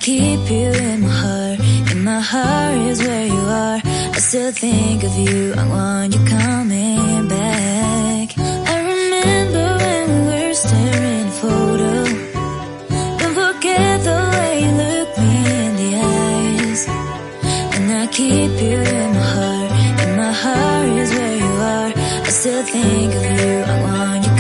keep you in my heart is where you are. I still think of you, I want you coming back. I remember when we were staring at a photo. Don't forget the way you look me in the eyes. And I keep you in my heart is where you are. I still think of you, I want you